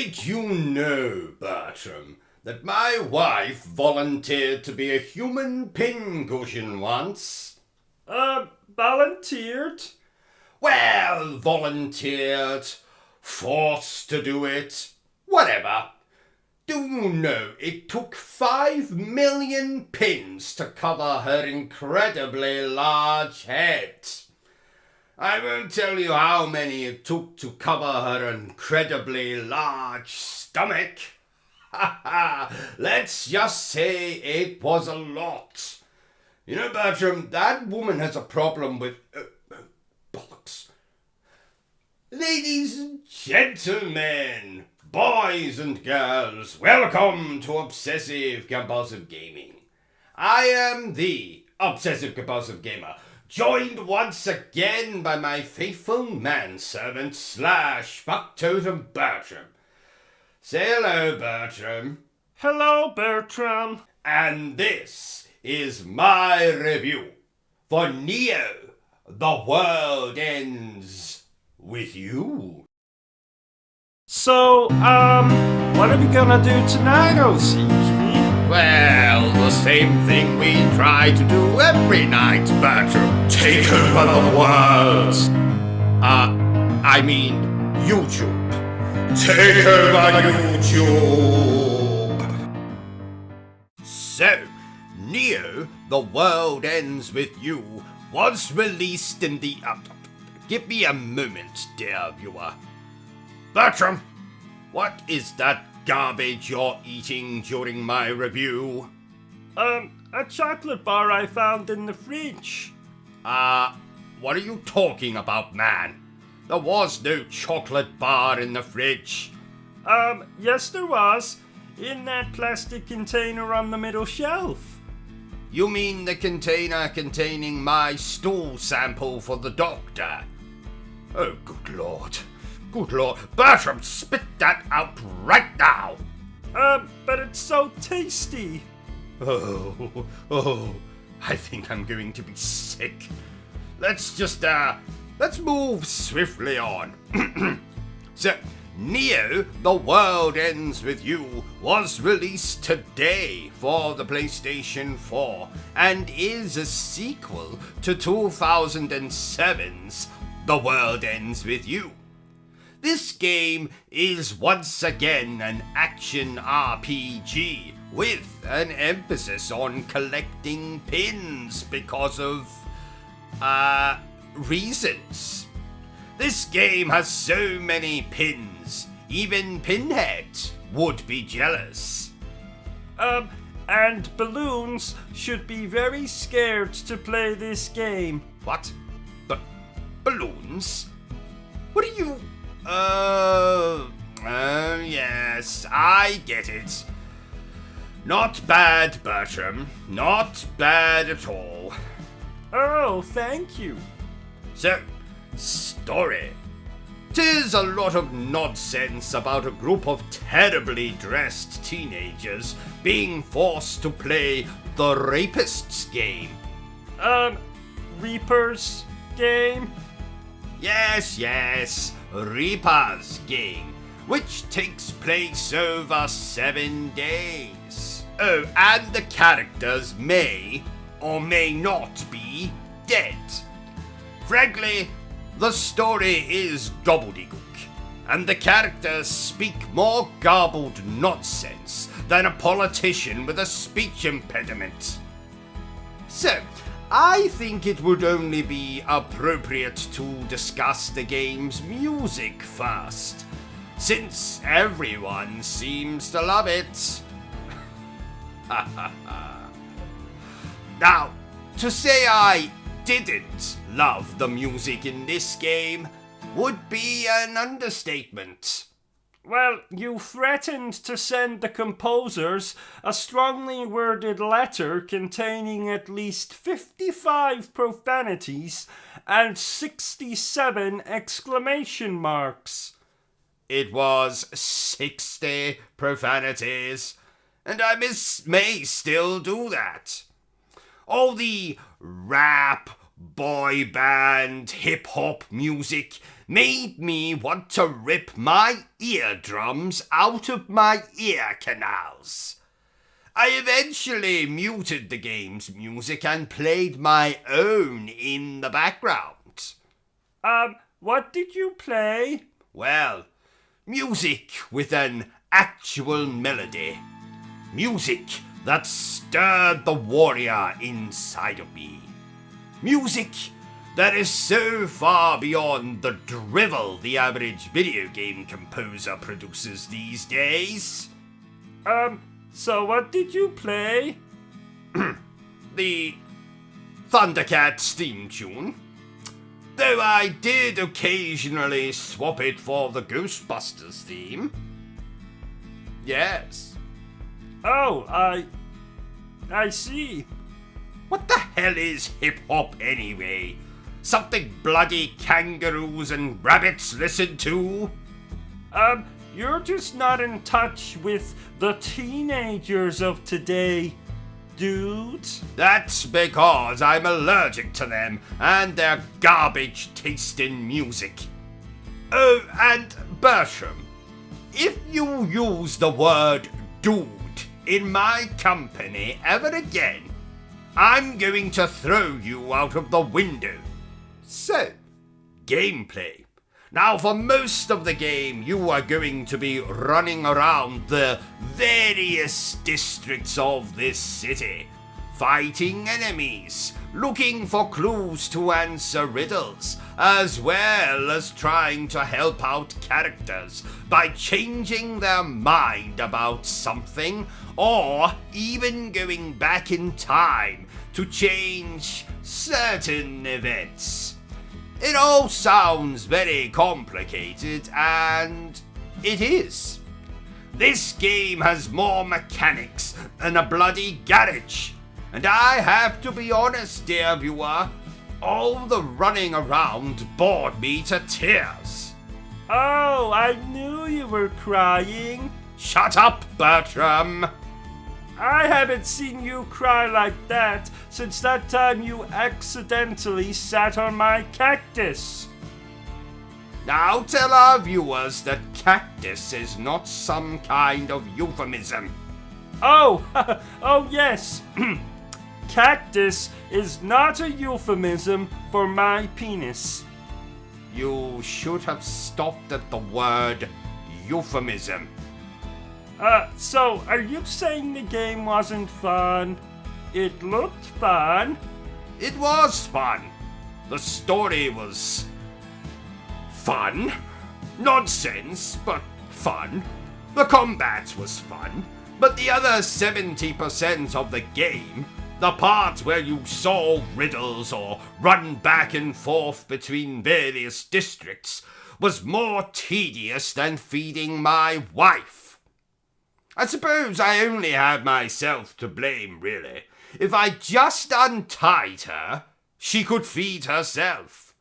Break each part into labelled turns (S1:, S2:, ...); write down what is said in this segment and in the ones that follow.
S1: Did you know, Bertram, that my wife volunteered to be a human pincushion once?
S2: Volunteered?
S1: Well, volunteered, forced to do it, whatever. Do you know it took 5 million pins to cover her incredibly large head? I won't tell you how many it took to cover her incredibly large stomach. Let's just say it was a lot. You know, Bertram, that woman has a problem with... bollocks. Ladies and gentlemen, boys and girls, welcome to Obsessive Compulsive Gaming. I am the Obsessive Compulsive Gamer, joined once again by my faithful manservant / factotum Bertram. Say hello, Bertram.
S2: Hello, Bertram.
S1: And this is my review for Neo, The World Ends With You.
S2: So, what are we gonna do tonight, O.C.G?
S1: Well, the same thing we try to do every night, Bertram. Take over the world. I mean, YouTube. Take over YouTube. So, Neo, The World Ends With You was released in the... give me a moment, dear viewer. Bertram, what is that garbage you're eating during my review?
S2: A chocolate bar I found in the fridge.
S1: What are you talking about, man? There was no chocolate bar in the fridge.
S2: Yes there was. In that plastic container on the middle shelf.
S1: You mean the container containing my stool sample for the doctor? Oh, good lord. Good lord. Bertram, spit that out right now.
S2: But it's so tasty.
S1: Oh, I think I'm going to be sick. Let's move swiftly on. So, Neo, The World Ends With You was released today for the PlayStation 4 and is a sequel to 2007's The World Ends With You. This game is once again an action RPG with an emphasis on collecting pins because of, reasons. This game has so many pins, even Pinhead would be jealous.
S2: And balloons should be very scared to play this game.
S1: What? Balloons? What are you... yes, I get it. Not bad, Bertram. Not bad at all.
S2: Oh, thank you.
S1: So, story. 'Tis a lot of nonsense about a group of terribly dressed teenagers being forced to play the Rapist's game.
S2: Reaper's game?
S1: Yes, Reaper's game, which takes place over 7 days. Oh, and the characters may or may not be dead. Frankly, the story is gobbledygook, and the characters speak more garbled nonsense than a politician with a speech impediment. So, I think it would only be appropriate to discuss the game's music first, since everyone seems to love it. Now, to say I didn't love the music in this game would be an understatement.
S2: Well, you threatened to send the composers a strongly worded letter containing at least 55 profanities and 67 exclamation marks.
S1: It was 60 profanities, and I may still do that. All the rap, boy band, hip-hop music made me want to rip my eardrums out of my ear canals. I eventually muted the game's music and played my own in the background.
S2: What did you play?
S1: Well, music with an actual melody. Music that stirred the warrior inside of me. Music that is so far beyond the drivel the average video game composer produces these days.
S2: So what did you play?
S1: The Thundercats theme tune. Though I did occasionally swap it for the Ghostbusters theme. Yes.
S2: Oh, I see.
S1: What the hell is hip-hop anyway? Something bloody kangaroos and rabbits listen to?
S2: You're just not in touch with the teenagers of today, dude.
S1: That's because I'm allergic to them and their garbage-tasting music. Oh, and Bertram, if you use the word dude in my company ever again, I'm going to throw you out of the window. So, gameplay. Now, for most of the game, you are going to be running around the various districts of this city, fighting enemies, looking for clues to answer riddles, as well as trying to help out characters by changing their mind about something, or even going back in time to change certain events. It all sounds very complicated, and it is. This game has more mechanics than a bloody garage. And I have to be honest, dear viewer, all the running around bored me to tears.
S2: Oh, I knew you were crying.
S1: Shut up, Bertram.
S2: I haven't seen you cry like that since that time you accidentally sat on my cactus.
S1: Now tell our viewers that cactus is not some kind of euphemism.
S2: Oh, oh yes. Cactus is not a euphemism for my penis.
S1: You should have stopped at the word euphemism.
S2: So are you saying the game wasn't fun? It looked fun.
S1: It was fun. The story was fun. Nonsense, but fun. The combat was fun. But the other 70% of the game, the part where you solve riddles or run back and forth between various districts, was more tedious than feeding my wife. I suppose I only had myself to blame, really. If I just untied her, she could feed herself.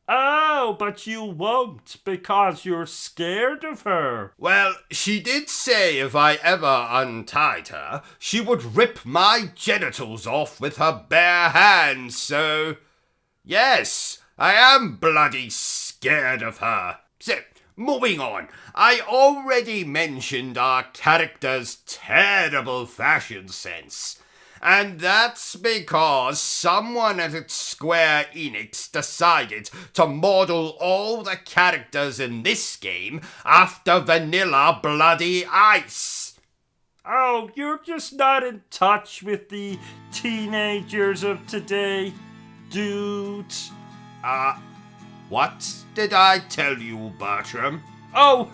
S2: Oh, but you won't because you're scared of her.
S1: Well, she did say if I ever untied her, she would rip my genitals off with her bare hands, so... Yes, I am bloody scared of her. So, moving on, I already mentioned our character's terrible fashion sense. And that's because someone at Square Enix decided to model all the characters in this game after Vanilla Bloody Ice.
S2: Oh, you're just not in touch with the teenagers of today, dude.
S1: What did I tell you, Bertram?
S2: Oh,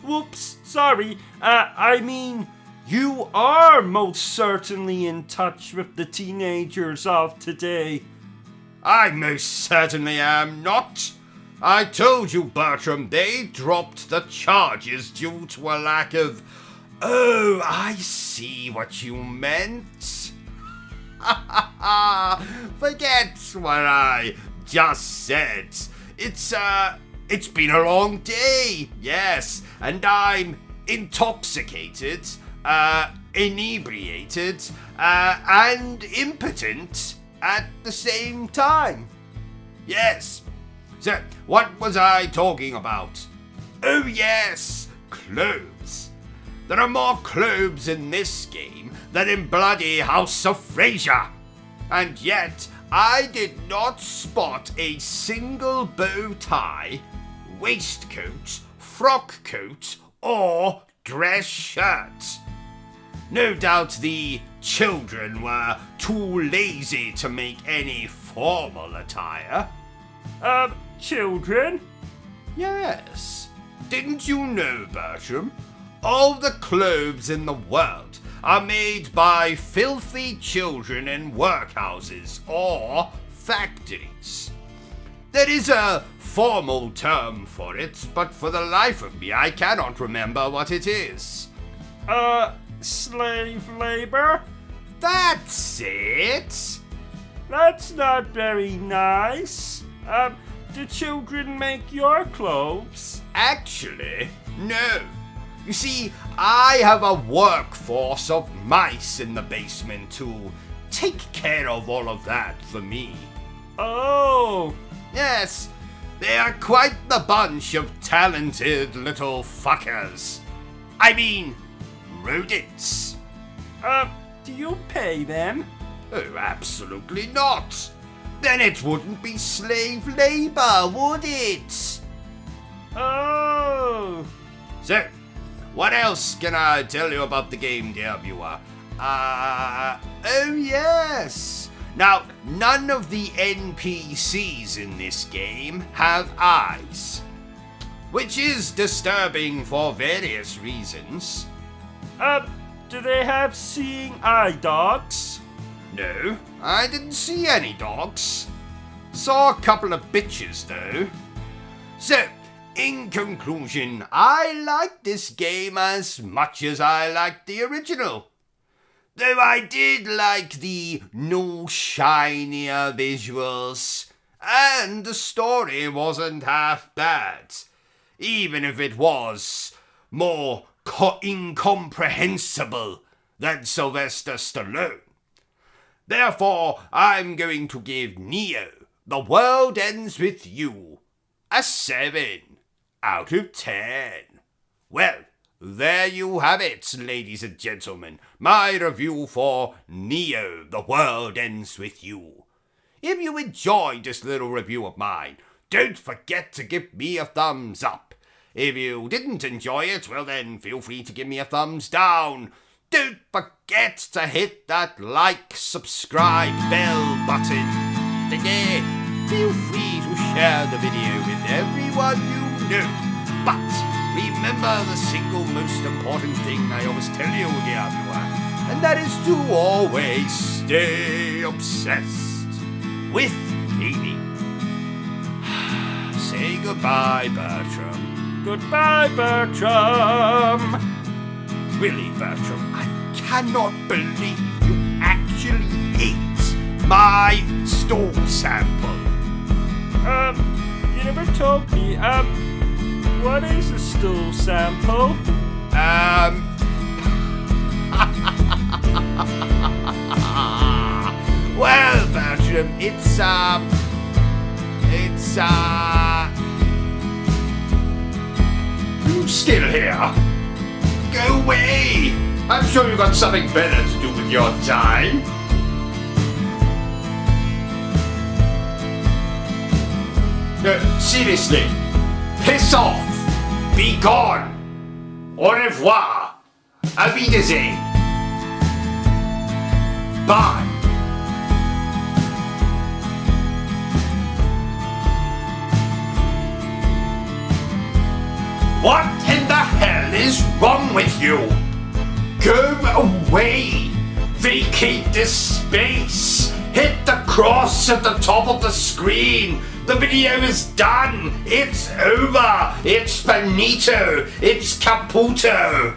S2: whoops, sorry. I mean, you are most certainly in touch with the teenagers of today.
S1: I most certainly am not. I told you, Bertram, they dropped the charges due to a lack of... Oh, I see what you meant. Forget what I just said. It's been a long day, yes, and I'm intoxicated, inebriated, and impotent at the same time. Yes, So, what was I talking about? Oh yes, clothes. There are more clothes in this game than in bloody House of Fraser. And yet, I did not spot a single bow tie, waistcoat, frock coat, or dress shirt. No doubt the children were too lazy to make any formal attire.
S2: Children?
S1: Yes. Didn't you know, Bertram? All the clothes in the world are made by filthy children in workhouses or factories. There is a formal term for it, but for the life of me I cannot remember what it is.
S2: Slave labor?
S1: That's it!
S2: That's not very nice. Do children make your clothes?
S1: Actually, no. You see, I have a workforce of mice in the basement to take care of all of that for me.
S2: Oh!
S1: Yes, they are quite the bunch of talented little fuckers. I mean, rodents.
S2: Do you pay them?
S1: Oh, absolutely not. Then it wouldn't be slave labor, would it?
S2: Oh!
S1: So, what else can I tell you about the game, dear viewer? Oh yes! Now, none of the NPCs in this game have eyes, which is disturbing for various reasons.
S2: Do they have seeing eye dogs?
S1: No, I didn't see any dogs. Saw a couple of bitches, though. So, in conclusion, I like this game as much as I liked the original. Though I did like the no shinier visuals, and the story wasn't half bad, even if it was more incomprehensible than Sylvester Stallone. Therefore, I'm going to give Neo, The World Ends With You, a 7 out of 10. Well, there you have it, ladies and gentlemen, my review for Neo, The World Ends With You. If you enjoyed this little review of mine, don't forget to give me a thumbs up. If you didn't enjoy it, well then feel free to give me a thumbs down. Don't forget to hit that like, subscribe, bell button. Feel free to share the video with everyone you know. But remember the single most important thing I always tell you, dear viewer, and that is to always stay obsessed with gaming. Say goodbye, Bertram.
S2: Goodbye, Bertram!
S1: Really, Bertram, I cannot believe you actually ate my stool sample.
S2: You never told me, what is a stool sample?
S1: Well, Bertram, it's you still here? Go away! I'm sure you've got something better to do with your time. No, seriously, piss off! Be gone! Au revoir! Auf Wiedersehen! Bye! What in the hell is wrong with you? Go away! Vacate this space! Hit the cross at the top of the screen! The video is done! It's over! It's finito! It's caputo!